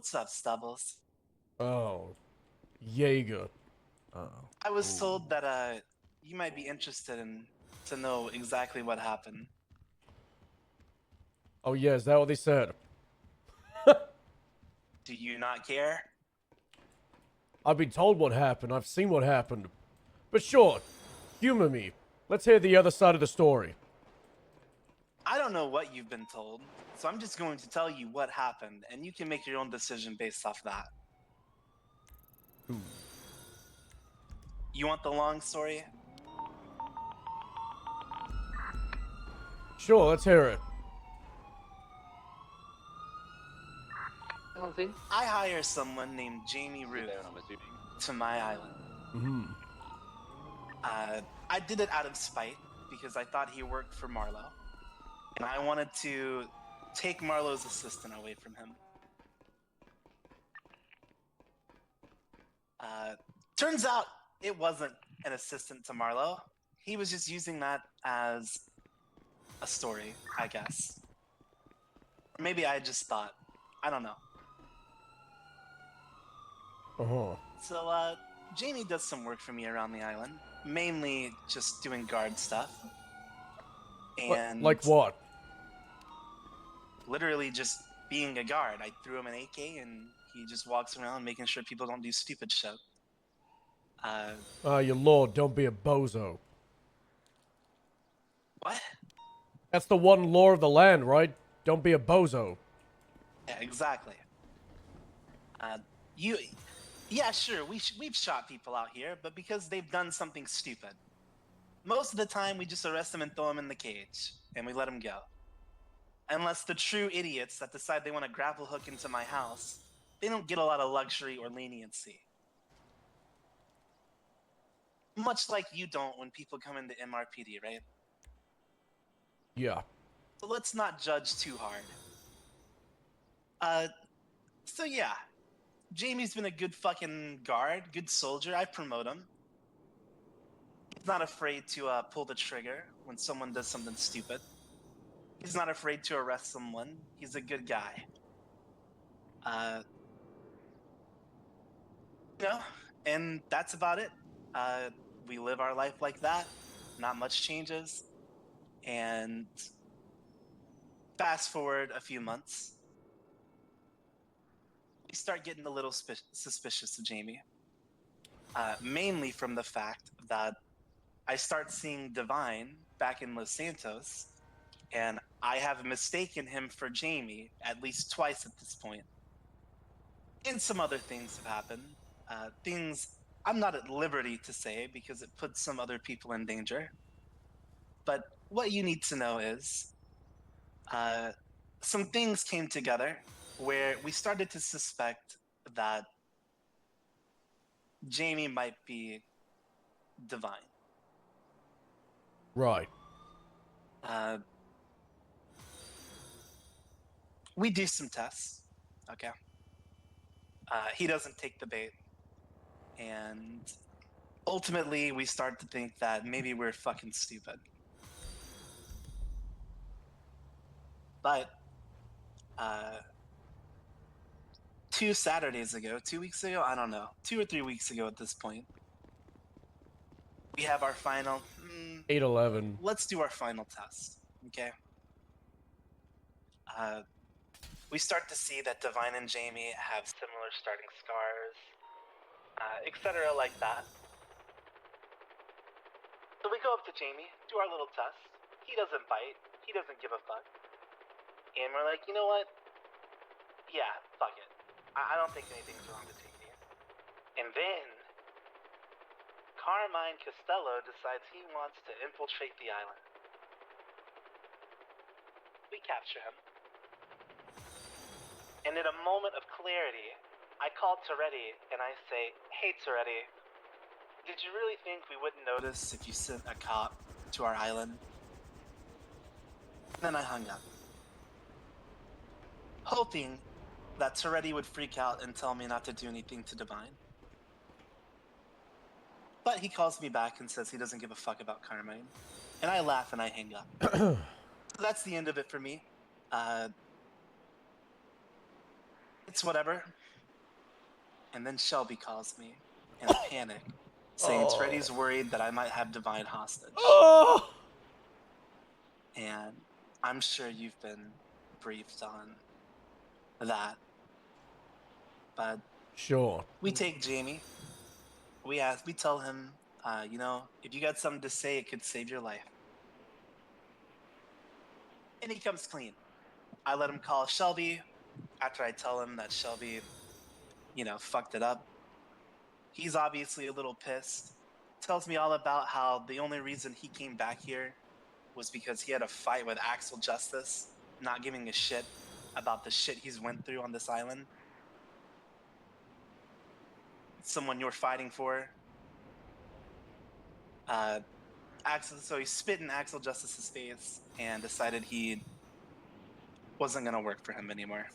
What's up, Stubbles? Oh, Yeager. Oh. I was Ooh. told that you might be interested in to know exactly what happened. Oh yeah, is that what they said? Do you not care? I've been told what happened. I've seen what happened. But sure, humor me. Let's hear the other side of the story. I don't know what you've been told, so I'm just going to tell you what happened, and you can make your own decision based off that. Ooh. You want the long story? Sure, let's hear it. I hire someone named Jamie Ruth to my island. Mm-hmm. I did it out of spite because I thought he worked for Marlowe, and I wanted to take Marlowe's assistant away from him. Turns out it wasn't an assistant to Marlowe. He was just using that as a story, I guess. Or maybe I just thought. I don't know. Uh-huh. So, Jamie does some work for me around the island, mainly just doing guard stuff. And Like what? literally just being a guard. I threw him an AK and he just walks around making sure people don't do stupid shit. Your lord, don't be a bozo. What? That's the one law of the land, right? Don't be a bozo. Yeah, exactly. Yeah, sure, we've shot people out here, but because they've done something stupid. Most of the time, we just arrest them and throw them in the cage, and we let them go. Unless the true idiots that decide they want to grapple hook into my house, they don't get a lot of luxury or leniency. Much like you don't when people come into MRPD, right? Yeah. So let's not judge too hard. So yeah, Jamie's been a good fucking guard, good soldier. I promote him. He's not afraid to pull the trigger when someone does something stupid. He's not afraid to arrest someone. He's a good guy. You know, and that's about it. We live our life like that. Not much changes. And fast forward a few months, we start getting a little suspicious of Jamie. Mainly from the fact that I start seeing Divine back in Los Santos, and I have mistaken him for Jamie at least twice at this point. And some other things have happened. Things I'm not at liberty to say because it puts some other people in danger. But what you need to know is some things came together where we started to suspect that Jamie might be Divine. Right. We do some tests, okay? He doesn't take the bait. And ultimately, we start to think that maybe we're fucking stupid. But 2 Saturdays ago, 2 weeks ago, I don't know, 2 or 3 weeks ago at this point, we have our final. 8-11. Let's do our final test, okay? We start to see that Divine and Jamie have similar starting scars, etc., like that. So we go up to Jamie, do our little test. He doesn't bite. He doesn't give a fuck. And we're like, you know what? Yeah, fuck it. I don't think anything's wrong with Jamie. And then Carmine Costello decides he wants to infiltrate the island. We capture him. And in a moment of clarity, I call Toretti and I say, hey Toretti, did you really think we wouldn't notice if you sent a cop to our island? And then I hung up, hoping that Toretti would freak out and tell me not to do anything to Divine. But he calls me back and says he doesn't give a fuck about Carmine. And I laugh and I hang up. So that's the end of it for me. It's whatever. And then Shelby calls me in a panic, saying Freddy's worried that I might have Divine hostage. Oh! And I'm sure you've been briefed on that. But Sure. we take Jamie. We tell him, you know, if you got something to say, it could save your life. And he comes clean. I let him call Shelby after I tell him that Shelby, you know, fucked it up. He's obviously a little pissed. Tells me all about how the only reason he came back here was because he had a fight with Axel Justice, not giving a shit about the shit he's went through on this island. Someone you're fighting for. So he spit in Axel Justice's face and decided he wasn't gonna work for him anymore.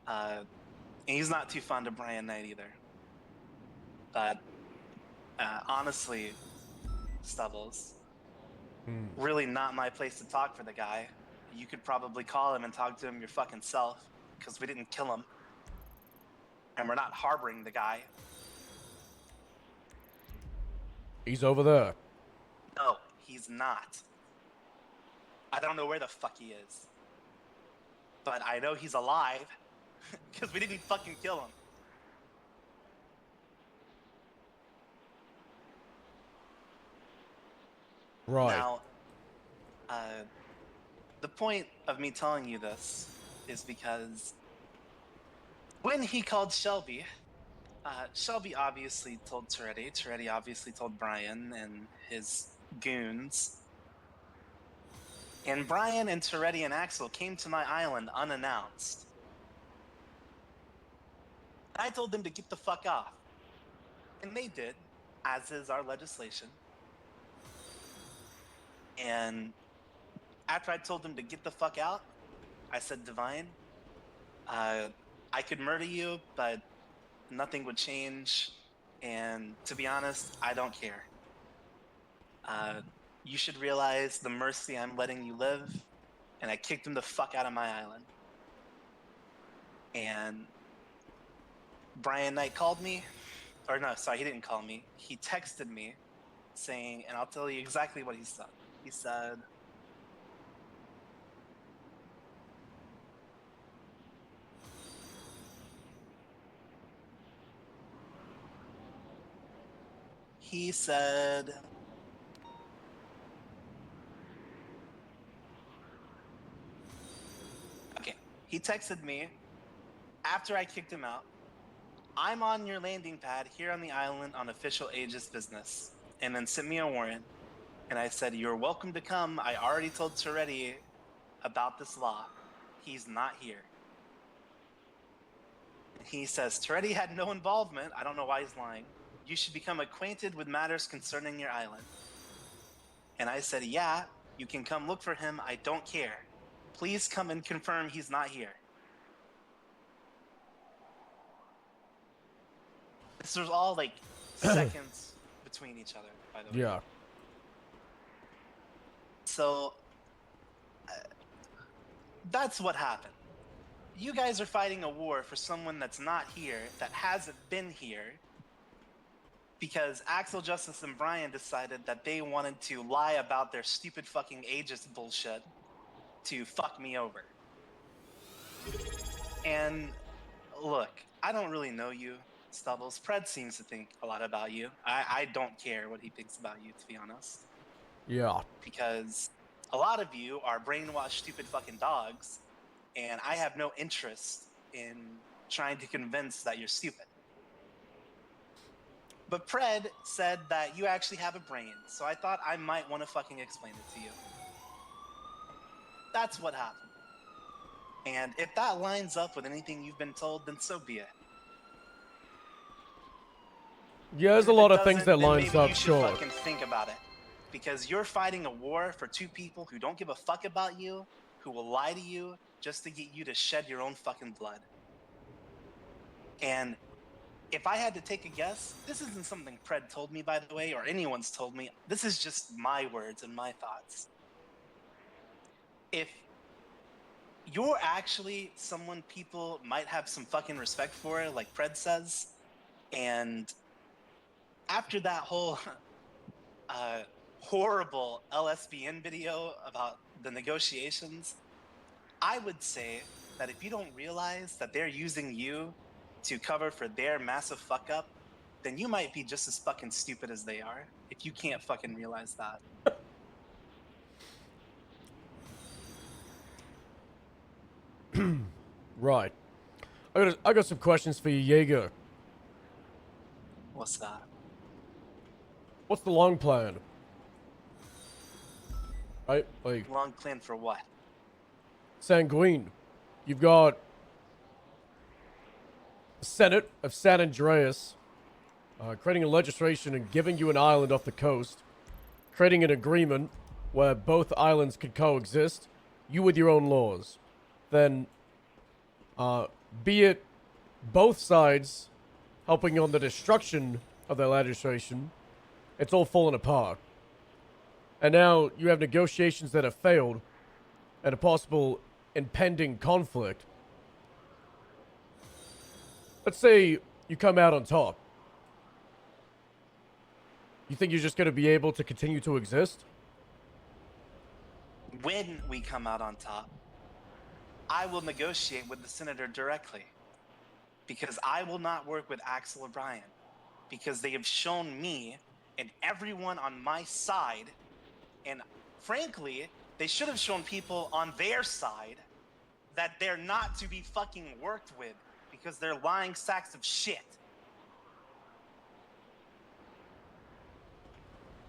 And he's not too fond of Brian Knight either. But honestly, Stubbles, really not my place to talk for the guy. You could probably call him and talk to him your fucking self, because we didn't kill him. And we're not harboring the guy. He's over there. No, he's not. I don't know where the fuck he is. But I know he's alive, because we didn't fucking kill him. Right. Now, the point of me telling you this is because when he called Shelby, Shelby obviously told Toretti. Toretti obviously told Brian and his goons. And Brian and Toretti and Axel came to my island unannounced. I told them to get the fuck off. And they did, as is our legislation. And after I told them to get the fuck out, I said, Divine, I could murder you, but nothing would change. And to be honest, I don't care. You should realize the mercy I'm letting you live. And I kicked him the fuck out of my island. And Brian Knight called me. Or no, sorry, he didn't call me. He texted me saying, and I'll tell you exactly what he said. He said, okay, he texted me after I kicked him out. I'm on your landing pad here on the island on official Aegis business. And then sent me a warrant. And I said, you're welcome to come. I already told Toretti about this law. He's not here. He says, Toretti had no involvement. I don't know why he's lying. You should become acquainted with matters concerning your island. And I said, yeah, you can come look for him. I don't care. Please come and confirm he's not here. This was all like seconds between each other, by the way. Yeah. So that's what happened. You guys are fighting a war for someone that's not here, that hasn't been here, because Axel Justice and Brian decided that they wanted to lie about their stupid fucking Aegis bullshit to fuck me over. And look, I don't really know you, Stubbles. Pred seems to think a lot about you. I don't care what he thinks about you, to be honest. Yeah. Because a lot of you are brainwashed stupid fucking dogs, and I have no interest in trying to convince that you're stupid. But Pred said that you actually have a brain, so I thought I might want to fucking explain it to you. That's what happened. And if that lines up with anything you've been told, then so be it. Yeah, there's a lot of things that lines up, sure. Maybe you should fucking think about it. Because you're fighting a war for two people who don't give a fuck about you, who will lie to you just to get you to shed your own fucking blood. And if I had to take a guess, this isn't something Pred told me, by the way, or anyone's told me. This is just my words and my thoughts. If you're actually someone people might have some fucking respect for, like Fred says. And after that whole horrible LSBN video about the negotiations, I would say that if you don't realize that they're using you to cover for their massive fuck up, then you might be just as fucking stupid as they are if you can't fucking realize that. Right. I got some questions for you, Yeager. What's that? What's the long plan? Right? Like, Long plan for what? Sanguine. You've got the Senate of San Andreas creating a legislation and giving you an island off the coast, creating an agreement where both islands could coexist, you with your own laws. Then, be it both sides helping on the destruction of their legislation, it's all fallen apart. And now you have negotiations that have failed and a possible impending conflict. Let's say you come out on top. You think you're just going to be able to continue to exist? When we come out on top, I will negotiate with the senator directly. Because I will not work with Axel or Brian. Because they have shown me and everyone on my side, and frankly, they should have shown people on their side that they're not to be fucking worked with because they're lying sacks of shit.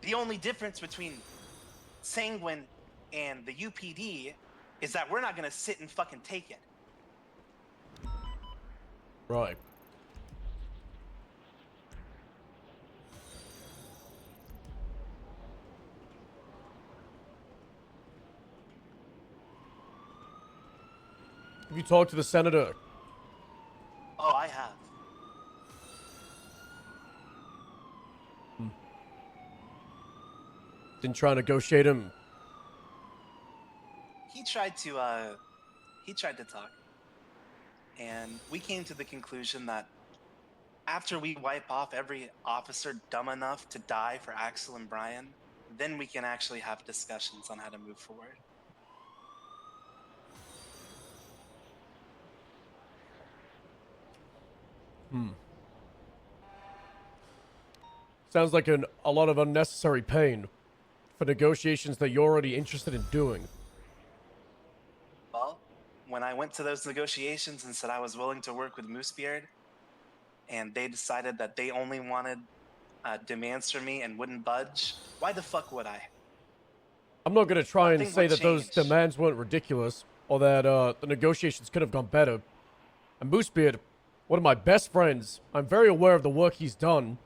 The only difference between Sanguine and the UPD is that we're not gonna sit and fucking take it. Right. Have you talked to the senator? Oh, I have. Didn't try to negotiate him. He tried to talk. And we came to the conclusion that after we wipe off every officer dumb enough to die for Axel and Brian, then we can actually have discussions on how to move forward. Sounds like a lot of unnecessary pain for negotiations that you're already interested in doing. Well, when I went to those negotiations and said I was willing to work with Moosebeard, and they decided that they only wanted demands from me and wouldn't budge, why the fuck would I? I'm not going to try and Nothing say would that those change. demands weren't ridiculous or that the negotiations could have gone better. And Moosebeard, one of my best friends, I'm very aware of the work he's done.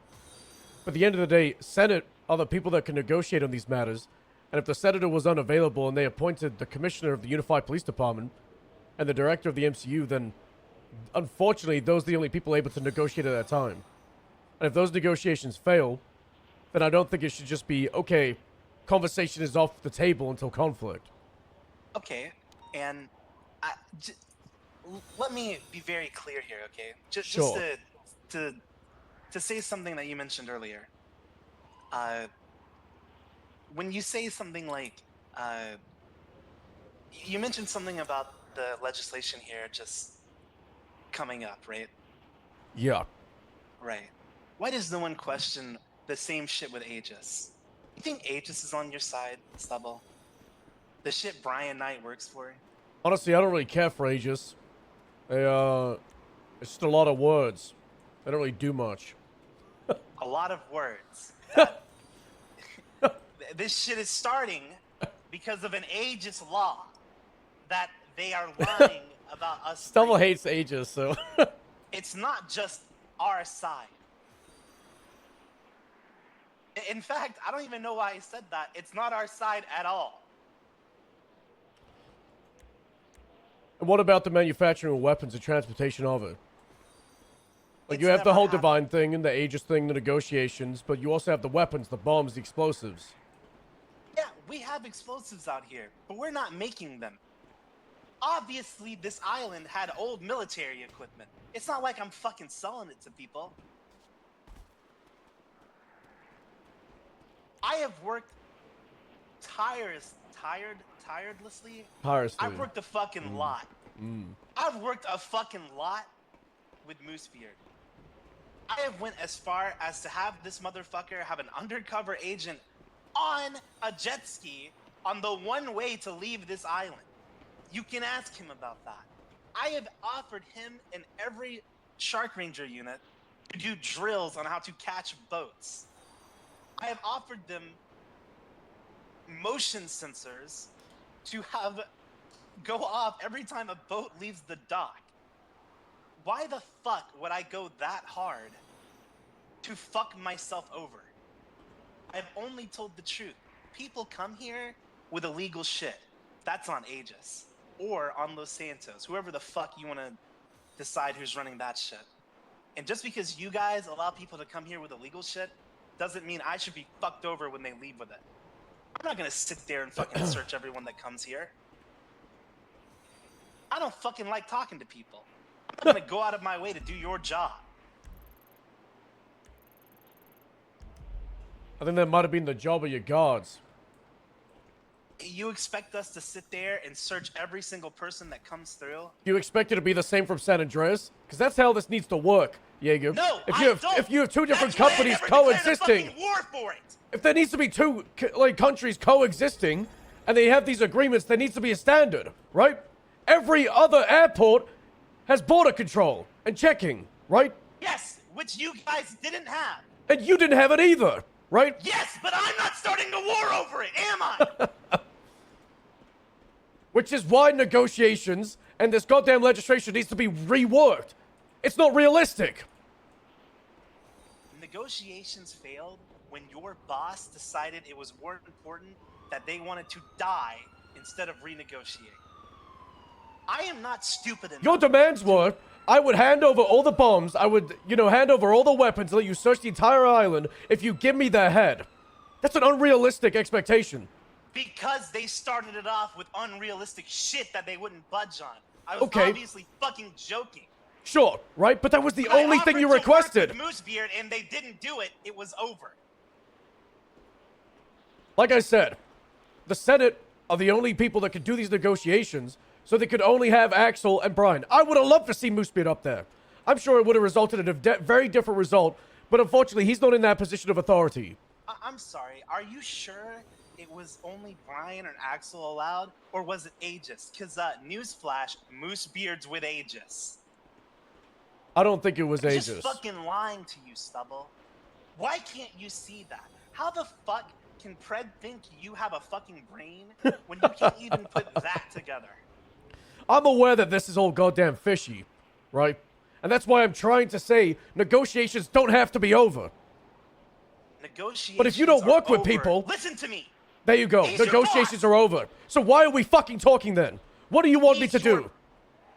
But at the end of the day, Senate are the people that can negotiate on these matters. And if the senator was unavailable and they appointed the commissioner of the Unified Police Department and the director of the MCU, then unfortunately, those are the only people able to negotiate at that time. And if those negotiations fail, then I don't think it should just be, okay, conversation is off the table until conflict. Okay, and let me be very clear here, okay? Sure. Just to say something that you mentioned earlier. When you say something like, you mentioned something about the legislation here just coming up, right? Yeah. Right. Why does no one question the same shit with Aegis? You think Aegis is on your side, Stubble? The shit Brian Knight works for? Honestly, I don't really care for Aegis. It's just a lot of words. They don't really do much. A lot of words. This shit is starting because of an Aegis law that they are lying about us. Stubble breaking. hates Aegis, so... It's not just our side. In fact, I don't even know why I said that. It's not our side at all. And what about the manufacturing of weapons and transportation of it? Like, It's you have the never whole happened. Divine thing and the Aegis thing, the negotiations, but you also have the weapons, the bombs, the explosives. Yeah, we have explosives out here, but we're not making them. Obviously, this island had old military equipment. It's not like I'm fucking selling it to people. I have worked tirelessly. I've worked a fucking lot. I've worked a fucking lot with Moosebeard. I have went as far as to have this motherfucker have an undercover agent on a jet ski on the one way to leave this island. You can ask him about that. I have offered him and every Shark Ranger unit to do drills on how to catch boats. I have offered them motion sensors to have go off every time a boat leaves the dock. Why the fuck would I go that hard to fuck myself over? I've only told the truth. People come here with illegal shit. That's on Aegis. Or on Los Santos. Whoever the fuck you want to decide who's running that shit. And just because you guys allow people to come here with illegal shit doesn't mean I should be fucked over when they leave with it. I'm not gonna sit there and fucking search everyone that comes here. I don't fucking like talking to people. I'm not gonna go out of my way to do your job. I think that might have been the job of your guards. You expect us to sit there and search every single person that comes through? You expect it to be the same from San Andreas? Because that's how this needs to work, Yeager. No, if you have two different That's companies why I never declared a coexisting, fucking war for it. if there needs to be two countries coexisting, and they have these agreements, there needs to be a standard, right? Every other airport has border control and checking, right? Yes, which you guys didn't have. And you didn't have it either, right? Yes, but I'm not starting a war over it, am I? Which is why negotiations and this goddamn legislation needs to be reworked. It's not realistic. Negotiations failed when your boss decided it was more important that they wanted to die instead of renegotiate. I am not stupid enough. Your demands were, I would hand over all the bombs, I would, hand over all the weapons, let you search the entire island if you give me their head. That's an unrealistic expectation. Because they started it off with unrealistic shit that they wouldn't budge on. I was obviously fucking joking. Sure, right? But that was the only thing you I offered to work requested. with Moosebeard and they didn't do it. It was over. Like I said, the Senate are the only people that could do these negotiations, so they could only have Axel and Brian. I would have loved to see Moosebeard up there. I'm sure it would have resulted in a very different result, but unfortunately, he's not in that position of authority. I'm sorry, are you sure it was only Brian and Axel allowed, or was it Aegis? Because, newsflash, Moosebeard's with Aegis. I don't think it was I'm Aegis. just fucking lying to you, Stubble. Why can't you see that? How the fuck can Pred think you have a fucking brain when you can't even put that together? I'm aware that this is all goddamn fishy, right? And that's why I'm trying to say negotiations don't have to be over. Negotiations But if you don't work are with over. people... Listen to me. There you go. He's your Negotiations boss. are over. So why are we fucking talking then? What do you want me to do?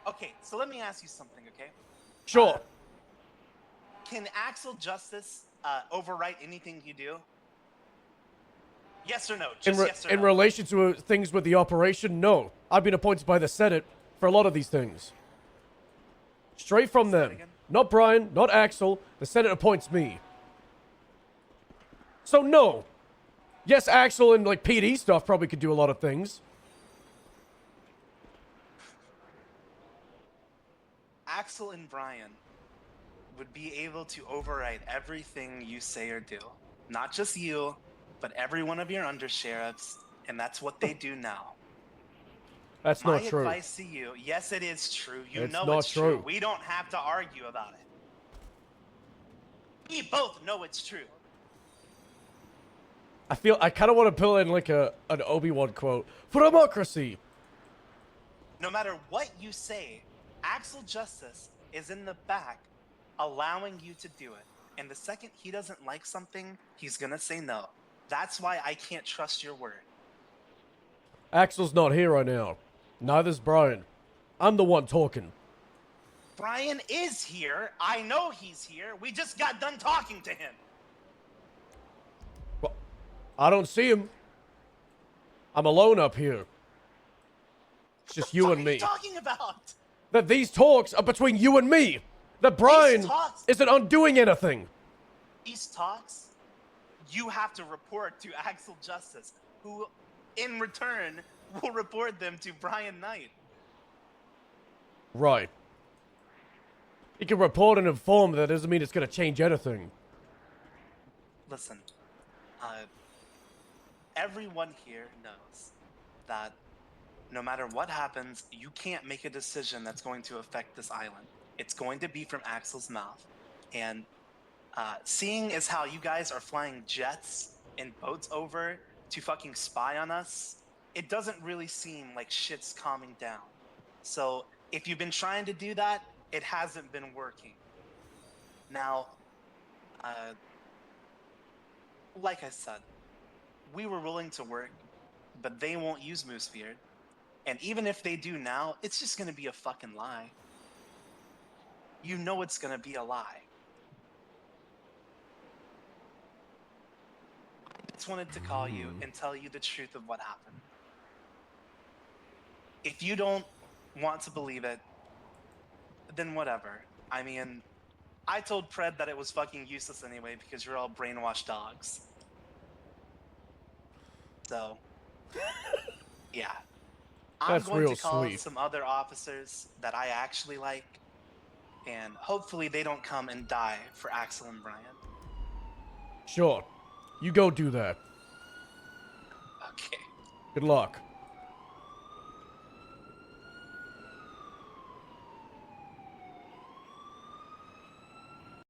Okay, so let me ask you something, okay? Sure. Can Axel Justice overwrite anything you do? Yes or no? Just yes or In no. relation to things with the operation, no. I've been appointed by the Senate for a lot of these things. Straight from Say that them. again? Not Brian, not Axel. The Senate appoints me. So no. Yes, Axel and like PD stuff probably could do a lot of things. Axel and Brian would be able to override everything you say or do. Not just you, but every one of your undersheriffs, and that's what they do now. That's My not true. advice to you, yes, it is true. You It's know not it's true. We don't have to argue about it. We both know it's true. I kind of want to pull in like an Obi-Wan quote. For democracy! No matter what you say, Axel Justice is in the back allowing you to do it. And the second he doesn't like something, he's gonna say no. That's why I can't trust your word. Axel's not here right now. Neither's Brian. I'm the one talking. Brian is here. I know he's here. We just got done talking to him. Well, I don't see him. I'm alone up here. It's just What you the and fuck are me. you talking about? That these talks are between you and me. That Brian talks- isn't undoing anything. These talks, you have to report to Axel Justice, who, in return, will report them to Brian Knight. Right. You can report and inform, that doesn't mean it's gonna change anything. Listen, everyone here knows that no matter what happens, you can't make a decision that's going to affect this island. It's going to be from Axel's mouth. And seeing as how you guys are flying jets and boats over to fucking spy on us, it doesn't really seem like shit's calming down. So if you've been trying to do that, it hasn't been working. Now, like I said, we were willing to work, but they won't use Moosebeard. And even if they do now, it's just going to be a fucking lie. You know it's going to be a lie. I just wanted to call you and tell you the truth of what happened. If you don't want to believe it, then whatever. I mean, I told Pred that it was fucking useless anyway because you're all brainwashed dogs. So, yeah. I'm That's going real to call sweet. some other officers that I actually like, and hopefully they don't come and die for Axel and Brian. Sure. You go do that. Okay. Good luck.